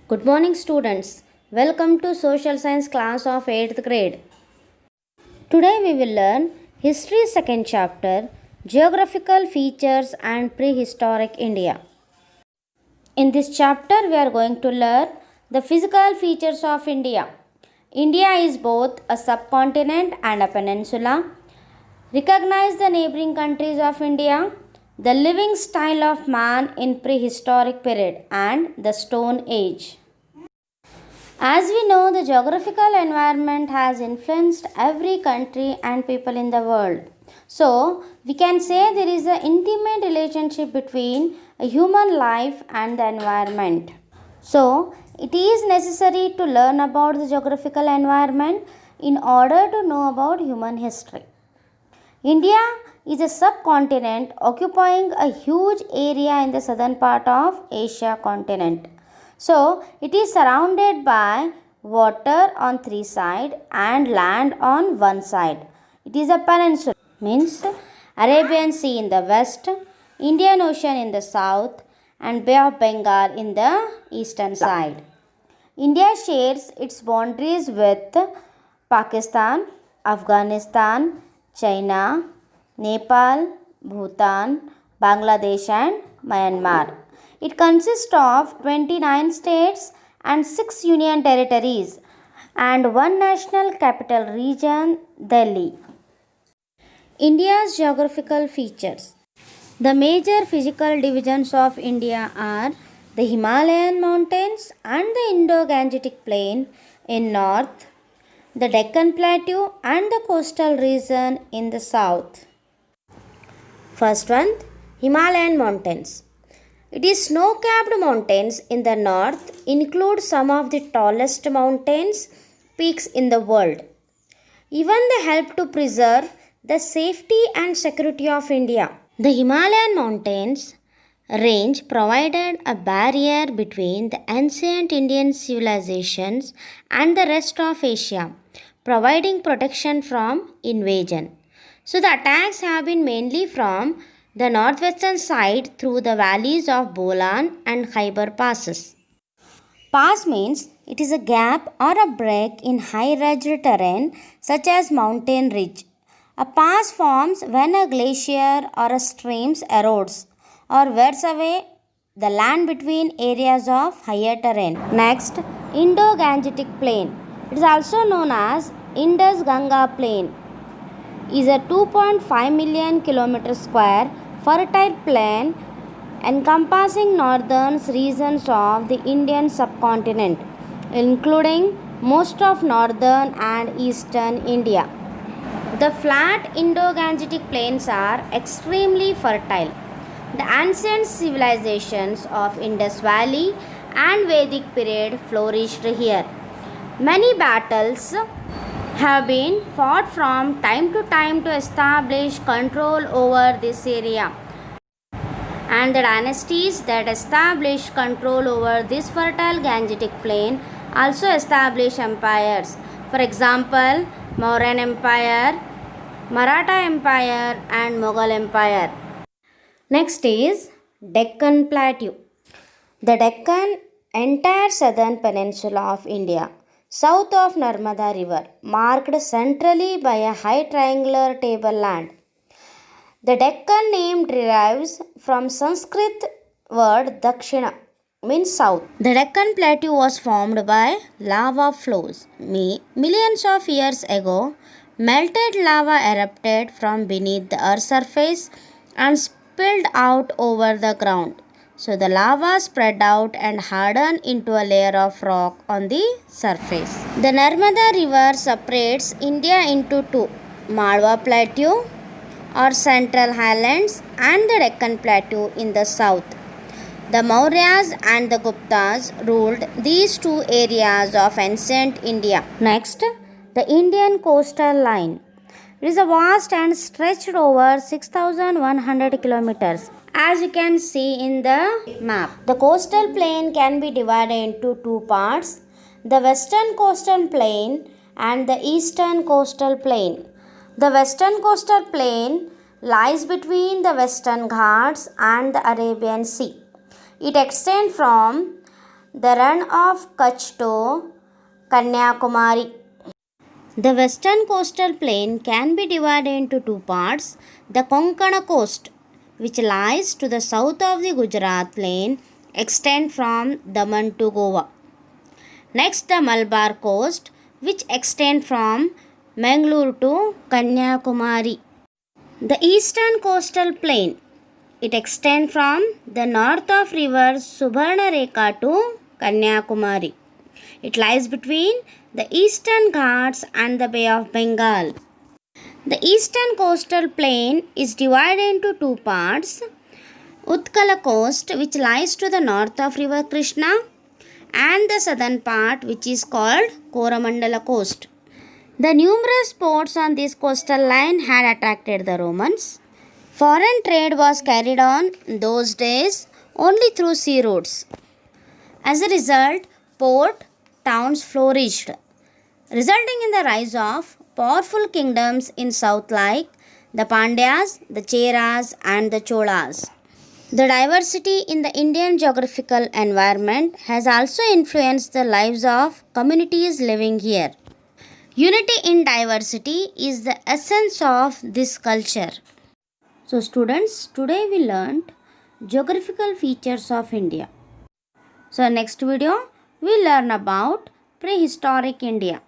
Good morning, students. Welcome to Social Science class of 8th grade. Today we will learn History second chapter, Geographical Features and Prehistoric India. In this chapter we are going to learn the physical features of India. India is both a subcontinent and a peninsula. Recognize the neighboring countries of India, the living style of man in prehistoric period and the Stone Age. As we know, the geographical environment has influenced every country and people in the world. So, we can say there is an intimate relationship between a human life and the environment. So, it is necessary to learn about the geographical environment in order to know about human history. India is a subcontinent occupying a huge area in the southern part of Asia continent. So, it is surrounded by water on three sides and land on one side. It is a peninsula, means Arabian Sea in the west, Indian Ocean in the south, and Bay of Bengal in the eastern side. India shares its boundaries with Pakistan, Afghanistan, China, Nepal, Bhutan, Bangladesh, and Myanmar. It consists of 29 states and 6 union territories and one national capital region, Delhi. India's geographical features. The major physical divisions of India are the Himalayan mountains and the Indo-Gangetic plain in north, the Deccan Plateau and the coastal region in the south. First one, Himalayan mountains. It is snow-capped mountains in the north include some of the tallest mountains peaks in the world. Even they help to preserve the safety and security of India. The Himalayan mountains range provided a barrier between the ancient Indian civilizations and the rest of Asia, providing protection from invasion. So the attacks have been mainly from the northwestern side through the valleys of Bolan and Khyber passes. Pass means it is a gap or a break in high-ridge terrain such as mountain ridge. A pass forms when a glacier or a stream erodes or wears away the land between areas of higher terrain. Next, Indo-Gangetic Plain. It is also known as Indus-Ganga Plain. Is a 2.5 million km square fertile plain encompassing northern regions of the Indian subcontinent, including most of northern and eastern India. The flat Indo-Gangetic plains are extremely fertile. The ancient civilizations of Indus Valley and Vedic period flourished here. Many battles have been fought from time to time to establish control over this area. And the dynasties that established control over this fertile Gangetic plain also established empires. For example, Mauryan Empire, Maratha Empire, and Mughal Empire. Next is Deccan Plateau. The Deccan, entire southern peninsula of India, south of Narmada River, marked centrally by a high triangular tableland. The Deccan name derives from Sanskrit word Dakshina, means south. The Deccan Plateau was formed by lava flows. Millions of years ago, melted lava erupted from beneath the earth's surface and spilled out over the ground. So the lava spread out and hardened into a layer of rock on the surface. The Narmada River separates India into two, Malwa Plateau or Central Highlands and the Deccan Plateau in the south. The Mauryas and the Guptas ruled these two areas of ancient India. Next, the Indian coastal line. It is a vast and stretched over 6,100 kilometers. As you can see in the map, the coastal plain can be divided into two parts, the western coastal plain and the eastern coastal plain. The western coastal plain lies between the Western Ghats and the Arabian Sea. It extends from the run of Kutch to Kanyakumari. The western coastal plain can be divided into two parts. The Konkana coast, which lies to the south of the Gujarat plain, extends from Daman to Goa. Next, the Malabar coast, which extends from Mangalore to Kanyakumari. The eastern coastal plain, it extends from the north of river Subarnarekha to Kanyakumari. It lies between the Eastern Ghats and the Bay of Bengal. The eastern coastal plain is divided into two parts. Utkala coast, which lies to the north of river Krishna, and the southern part, which is called Coromandala coast. The numerous ports on this coastal line had attracted the Romans. Foreign trade was carried on those days only through sea routes. As a result, port towns flourished, resulting in the rise of powerful kingdoms in south like the Pandyas, the Cheras and the Cholas. The diversity in the Indian geographical environment has also influenced the lives of communities living here. Unity in diversity is the essence of this culture. So students, today we learned geographical features of India. So next video we learn about prehistoric India.